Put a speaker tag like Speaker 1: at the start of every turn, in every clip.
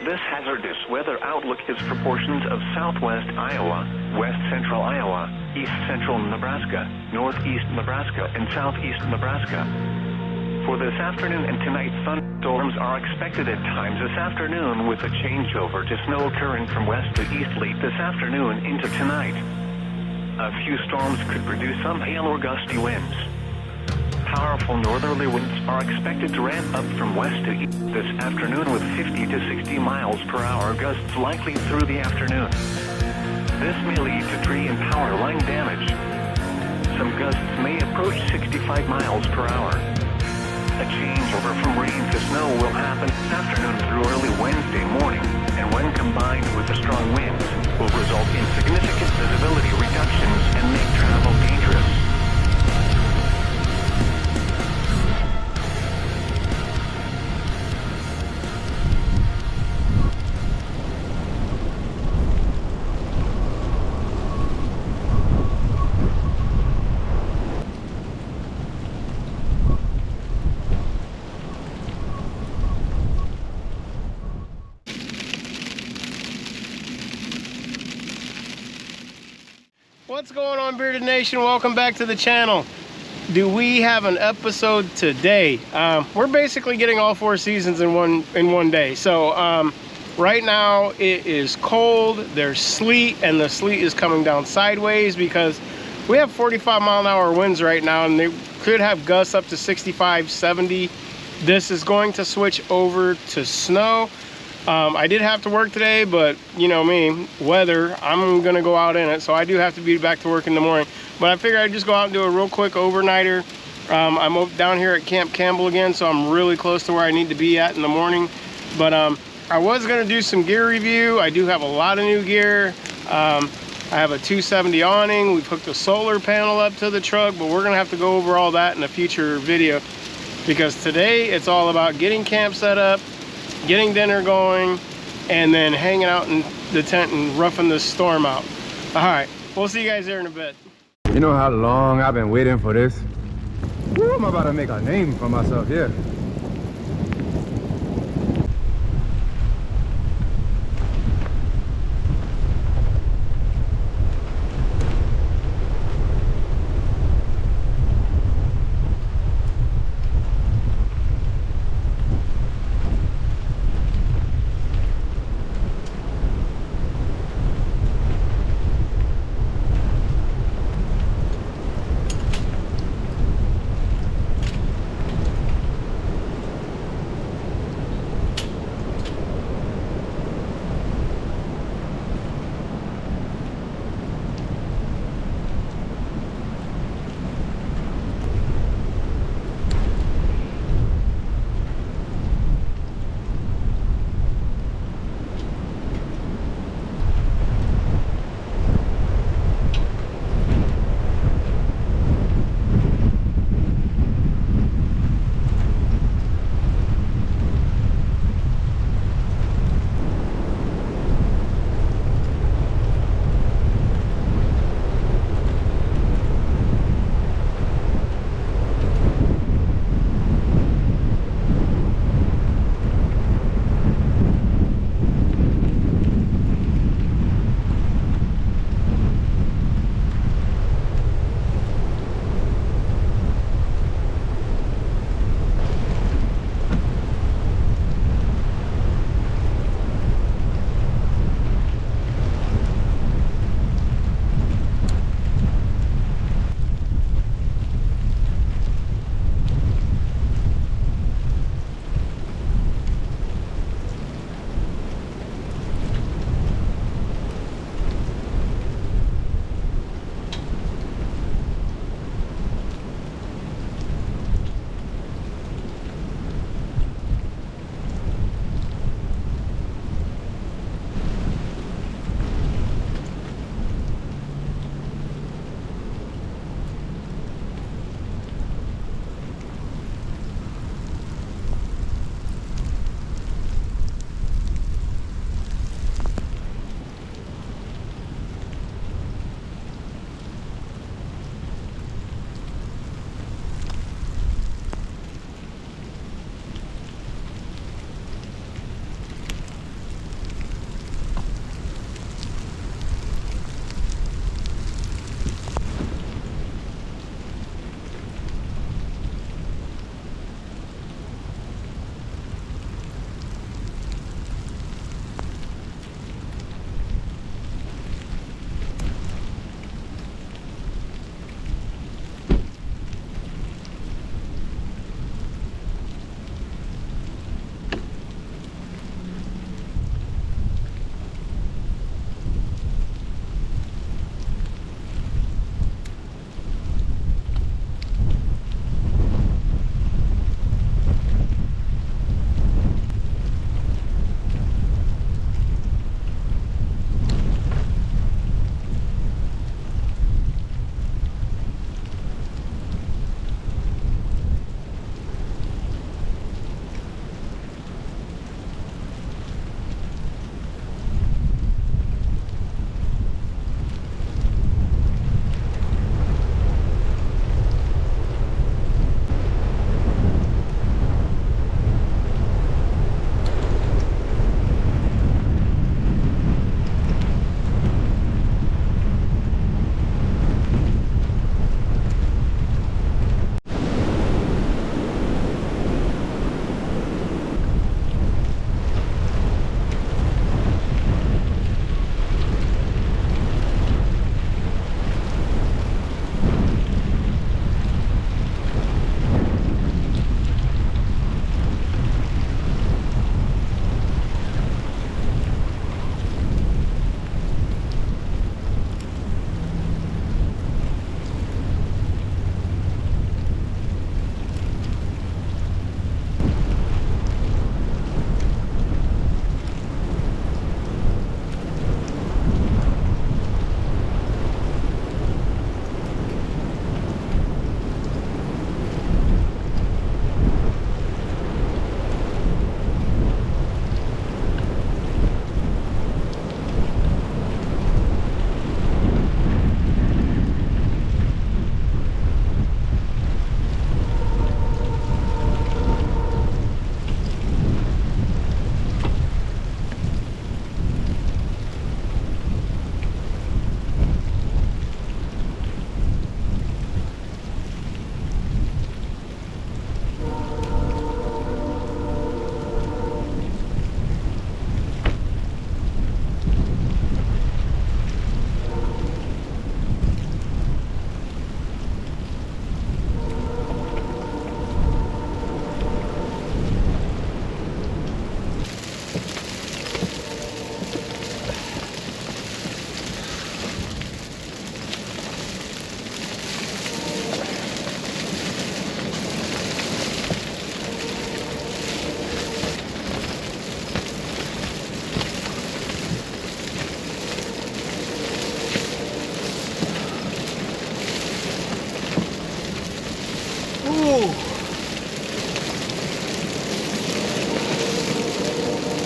Speaker 1: This hazardous weather outlook is for portions of southwest Iowa, west central Iowa, east central Nebraska, northeast Nebraska, and southeast Nebraska. For this afternoon and tonight, thunderstorms are expected at times this afternoon, with a changeover to snow occurring from west to east late this afternoon into tonight. A few storms could produce some hail or gusty winds. Powerful northerly winds are expected to ramp up from west to east this afternoon, with 50 to 60 miles per hour gusts likely through the afternoon. This may lead to tree and power line damage. Some gusts may approach 65 miles per hour. A changeover from rain to snow will happen this afternoon through early Wednesday morning, and when combined with the strong winds, will result in significant visibility reductions and make travel dangerous.
Speaker 2: What's going on, Bearded Nation? Welcome back to the channel. Do we have an episode today? We're basically getting all 4 seasons in one day. So right now it is cold, there's sleet, and the sleet is coming down sideways because we have 45-mile-an-hour winds right now, and they could have gusts up to 65, 70. This is going to switch over to snow. I did have to work today, but you know me, weather, I'm gonna go out in it, so I do have to be back to work in the morning. But I figured I'd just go out and do a real quick overnighter. I'm down here at Camp Campbell again, so I'm really close to where I need to be at in the morning. But I was gonna do some gear review. I do have a lot of new gear. I have a 270 awning. We've hooked a solar panel up to the truck, but we're gonna have to go over all that in a future video, because today it's all about getting camp set up, getting dinner going, and then hanging out in the tent and roughing this storm out. All right, we'll see you guys there in a bit.
Speaker 3: You know how long I've been waiting for this? Woo, I'm about to make a name for myself here.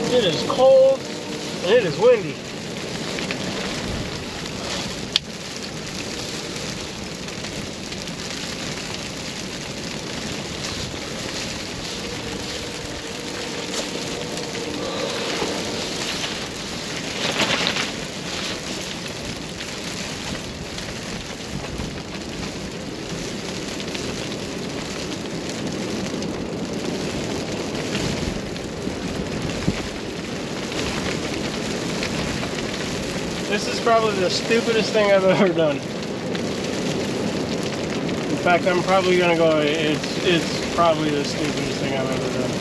Speaker 2: It is cold and it is windy. This is probably the stupidest thing I've ever done. In fact, I'm probably gonna go, it's probably the stupidest thing I've ever done.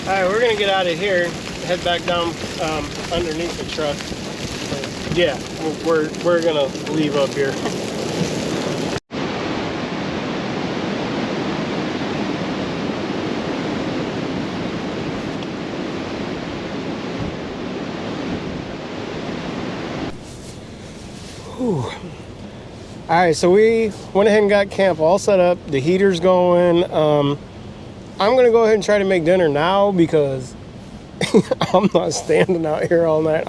Speaker 2: Alright, we're gonna get out of here, head back down underneath the truck. Yeah, we're gonna leave up here. Alright, so we went ahead and got camp all set up. The heater's going. I'm gonna go ahead and try to make dinner now because I'm not standing out here all night.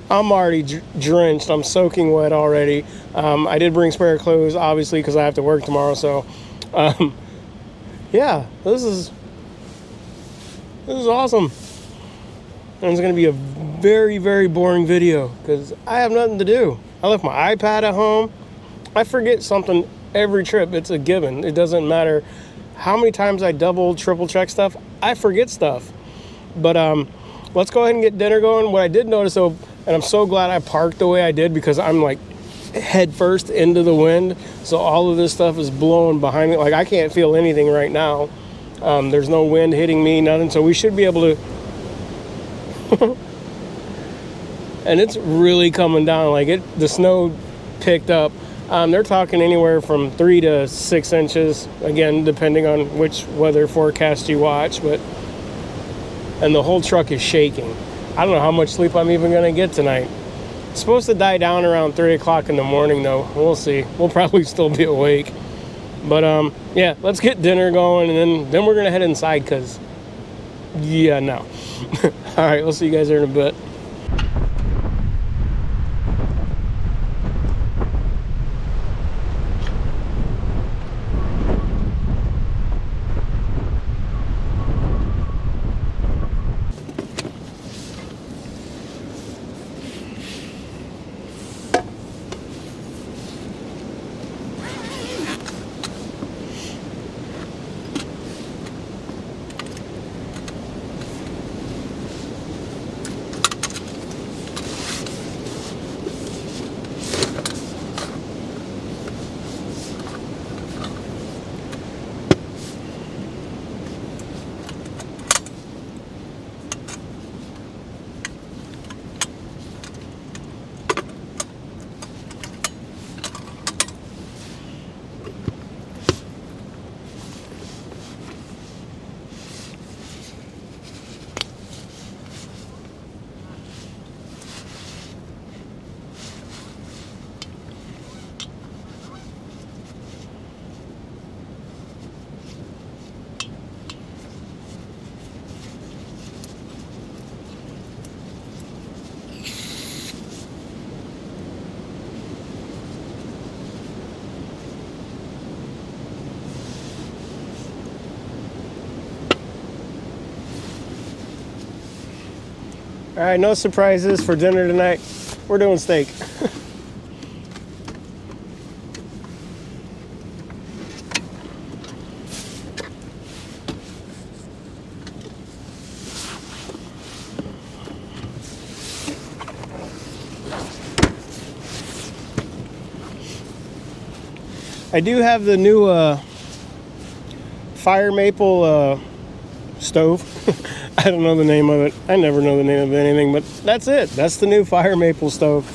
Speaker 2: I'm already drenched. I'm soaking wet already. I did bring spare clothes, obviously, because I have to work tomorrow. So, yeah, this is awesome. And it's gonna be a very, very boring video because I have nothing to do. I left my iPad at home. I forget something every trip. It's a given. It doesn't matter how many times I double, triple check stuff. I forget stuff. But let's go ahead and get dinner going. What I did notice though, and I'm so glad I parked the way I did because I'm like head first into the wind. So all of this stuff is blowing behind me. Like I can't feel anything right now. There's no wind hitting me, nothing. So we should be able to. And it's really coming down. Like the snow picked up. They're talking anywhere from 3 to 6 inches, again, depending on which weather forecast you watch. And the whole truck is shaking. I don't know how much sleep I'm even going to get tonight. It's supposed to die down around 3 o'clock in the morning, though. We'll see. We'll probably still be awake. But, yeah, let's get dinner going, and then we're going to head inside, because, yeah, no. All right, we'll see you guys there in a bit. All right, no surprises for dinner tonight. We're doing steak. I do have the new Firemaple stove. I don't know the name of it. I never know the name of anything, but that's it. That's the new Firemaple stove.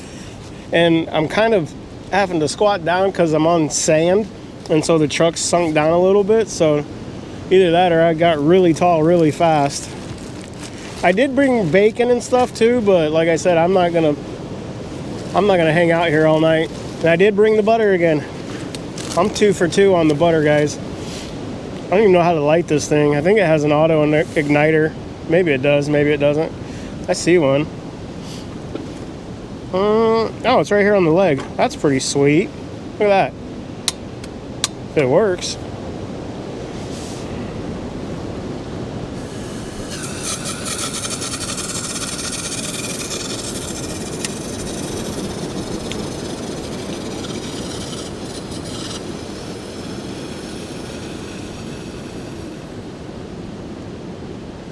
Speaker 2: And I'm kind of having to squat down because I'm on sand, and so the truck's sunk down a little bit. So either that or I got really tall really fast. I did bring bacon and stuff too, but like I said, I'm not gonna hang out here all night. And I did bring the butter again. I'm 2 for 2 on the butter, guys. I don't even know how to light this thing. I think it has an auto igniter. Maybe it does, maybe it doesn't. I see one. Oh, it's right here on the leg. That's pretty sweet. Look at that. If it works.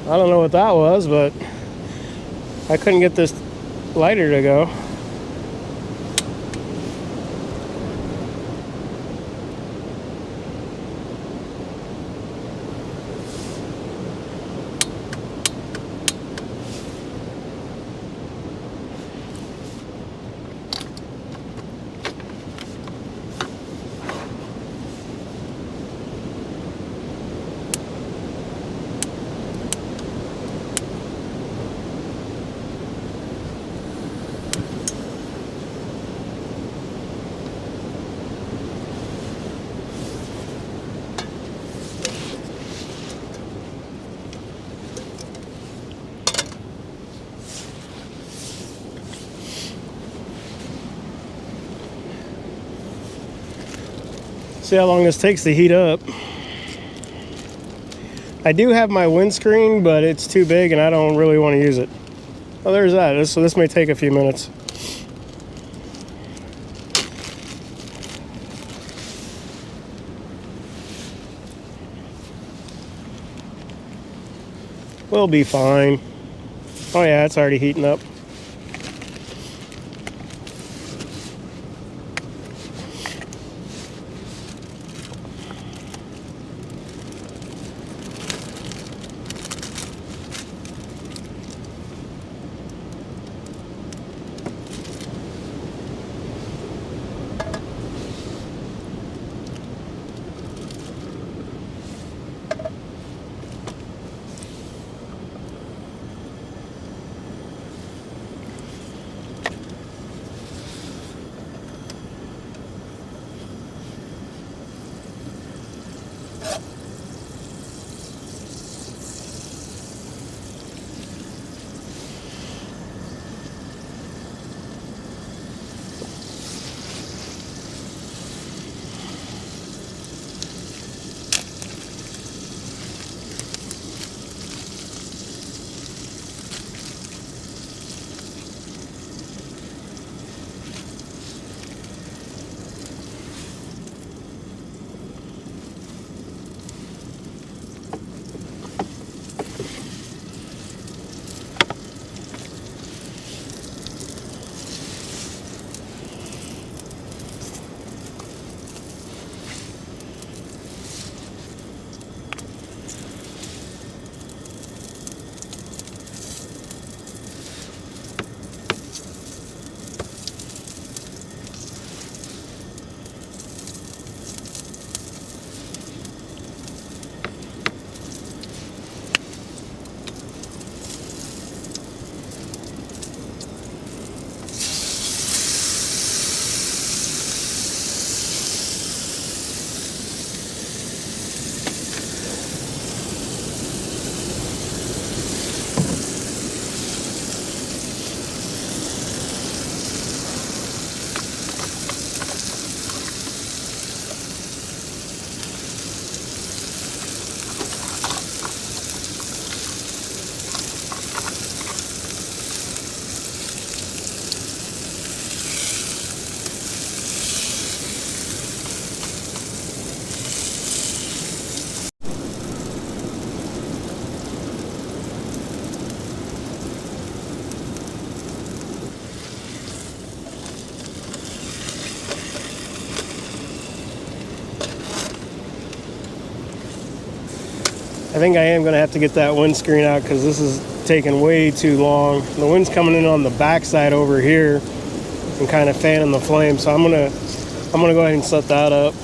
Speaker 2: I don't know what that was, but I couldn't get this lighter to go. See how long this takes to heat up. I do have my windscreen, but it's too big and I don't really want to use it. Oh, there's that. So this may take a few minutes. We'll be fine. Oh yeah, it's already heating up. I think I am going to have to get that windscreen out because this is taking way too long. The wind's coming in on the backside over here and kind of fanning the flame, so I'm gonna go ahead and set that up.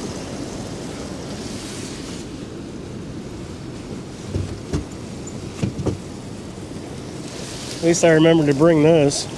Speaker 2: At least I remembered to bring this.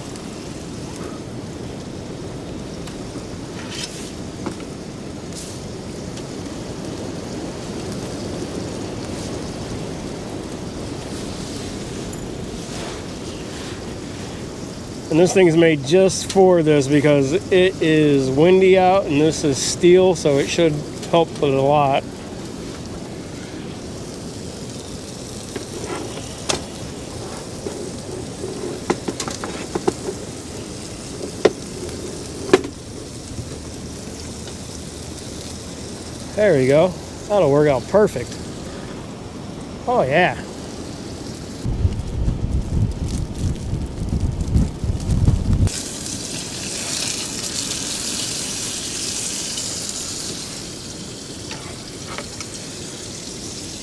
Speaker 2: And this thing is made just for this because it is windy out and this is steel, so it should help with it a lot. There we go. That'll work out perfect. Oh yeah.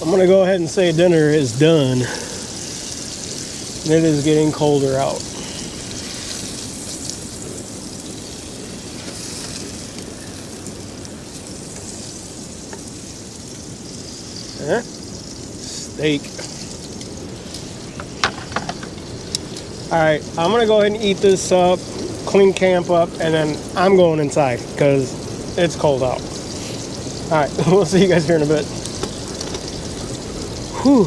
Speaker 2: I'm gonna go ahead and say dinner is done. It is getting colder out. Steak. Alright, I'm gonna go ahead and eat this up, clean camp up, and then I'm going inside because it's cold out. Alright, we'll see you guys here in a bit. Whew.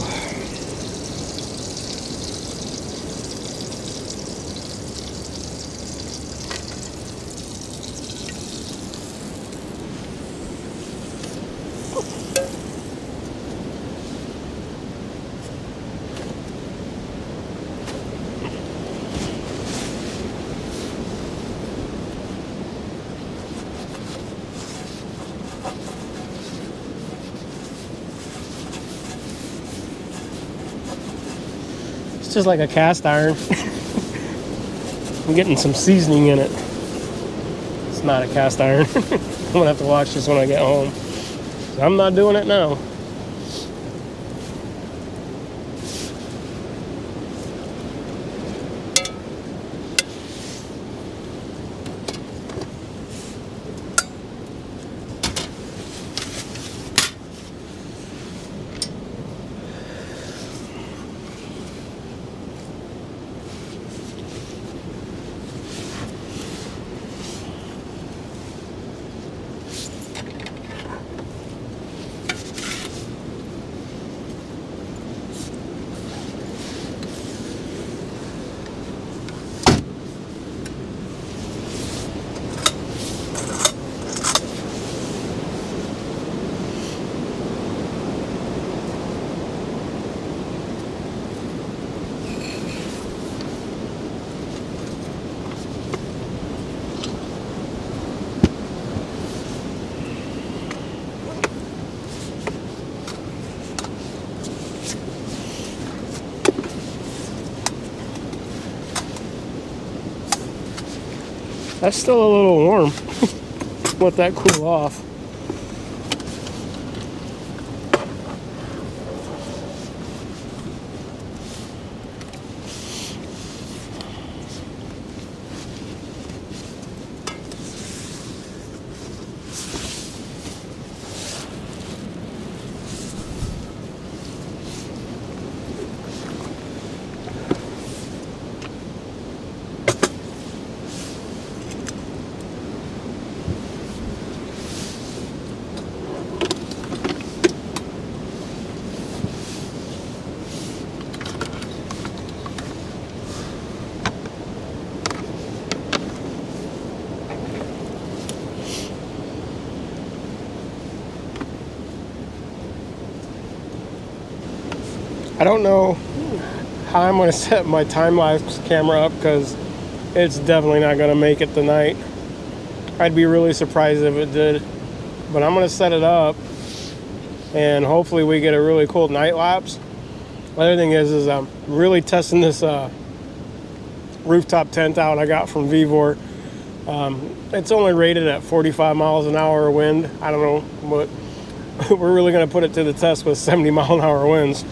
Speaker 2: Just like a cast iron. I'm getting some seasoning in it. It's not a cast iron. I'm gonna have to watch this when I get home. I'm not doing it now. That's still a little warm. Let that cool off. I don't know how I'm going to set my time-lapse camera up because it's definitely not going to make it tonight. I'd be really surprised if it did. But I'm going to set it up and hopefully we get a really cool night lapse. The other thing is I'm really testing this rooftop tent out I got from Vevor. It's only rated at 45 miles an hour wind. I don't know, but we're really going to put it to the test with 70-mile-an-hour winds.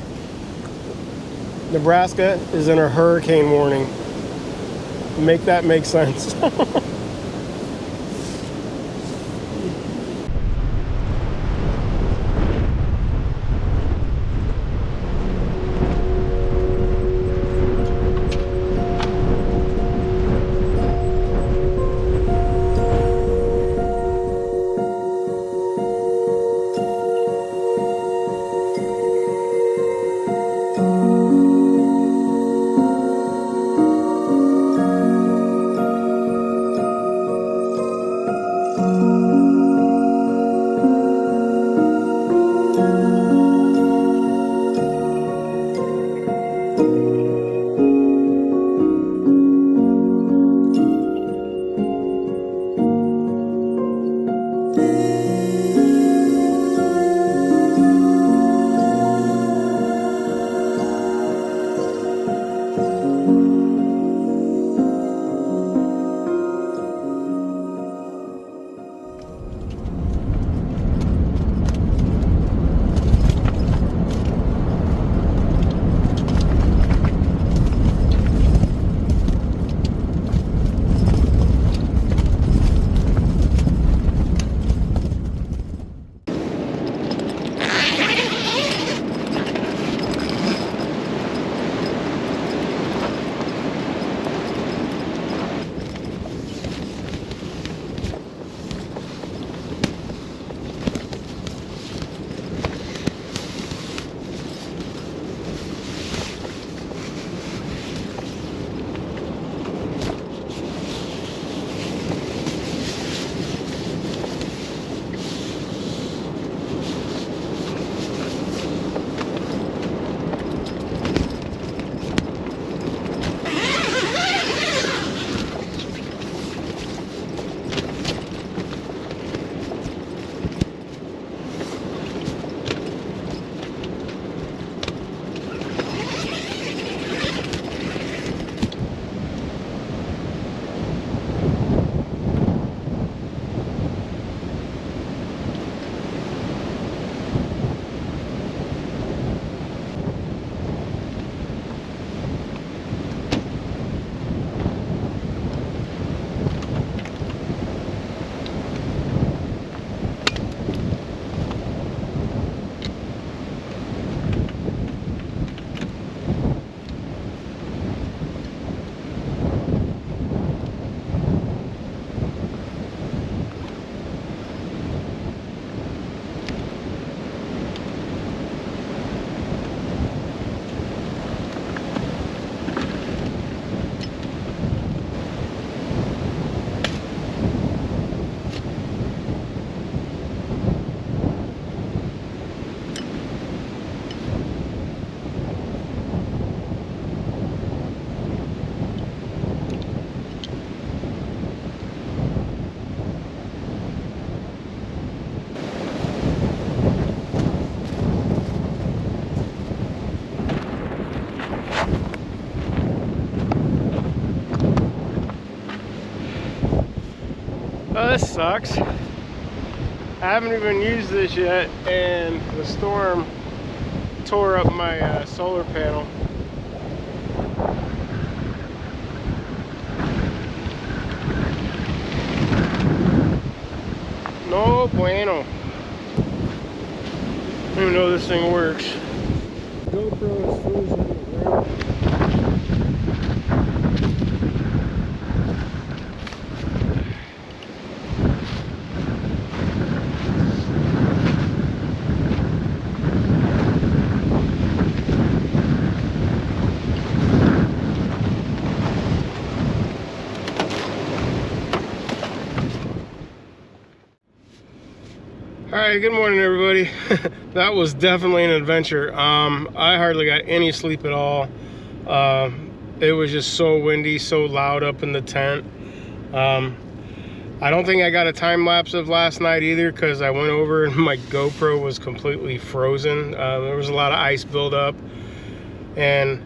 Speaker 2: Nebraska is in a hurricane warning. Make that make sense. Oh, this sucks. I haven't even used this yet, and the storm tore up my solar panel. No bueno. I don't even know this thing works. GoPro is frozen on the ground. Alright, good morning everybody. That was definitely an adventure. I hardly got any sleep at all. It was just so windy, so loud up in the tent. I don't think I got a time lapse of last night either, because I went over and my GoPro was completely frozen. There was a lot of ice buildup, and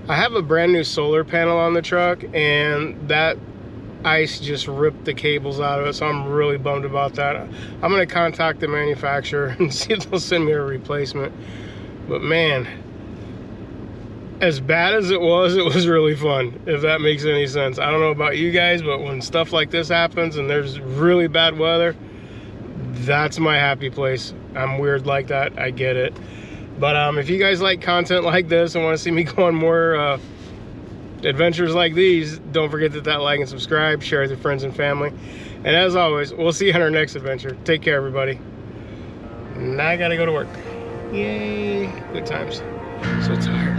Speaker 2: I have a brand new solar panel on the truck, and that ice just ripped the cables out of it, so I'm really bummed about that. I'm gonna contact the manufacturer and see if they'll send me a replacement. But man, as bad as it was really fun, if that makes any sense. I don't know about you guys, but when stuff like this happens and there's really bad weather, that's my happy place. I'm weird like that, I get it. But if you guys like content like this and want to see me go on more adventures like these, don't forget to that like and subscribe, share with your friends and family. And as always, we'll see you on our next adventure. Take care, everybody. Now I gotta go to work. Yay, good times. So tired.